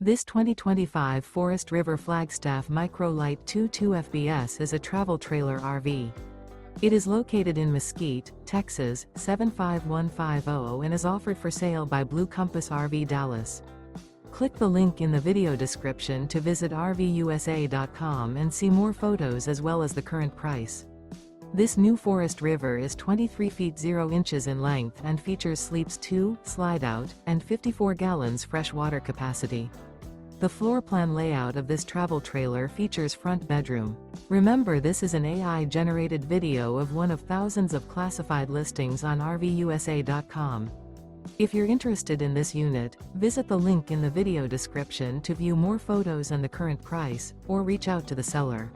This 2025 Forest River Flagstaff Micro Lite 22 FBS is a travel trailer RV. It is located in Mesquite, Texas, 75150 and is offered for sale by Blue Compass RV Dallas. Click the link in the video description to visit RVUSA.com and see more photos as well as the current price. This new Forest River is 23 feet 0 inches in length and features sleeps 2, Slideout, and 54 gallons fresh water capacity. The floor plan layout of this travel trailer features front bedroom. Remember, this is an AI-generated video of one of thousands of classified listings on RVUSA.com. If you're interested in this unit, visit the link in the video description to view more photos and the current price, or reach out to the seller.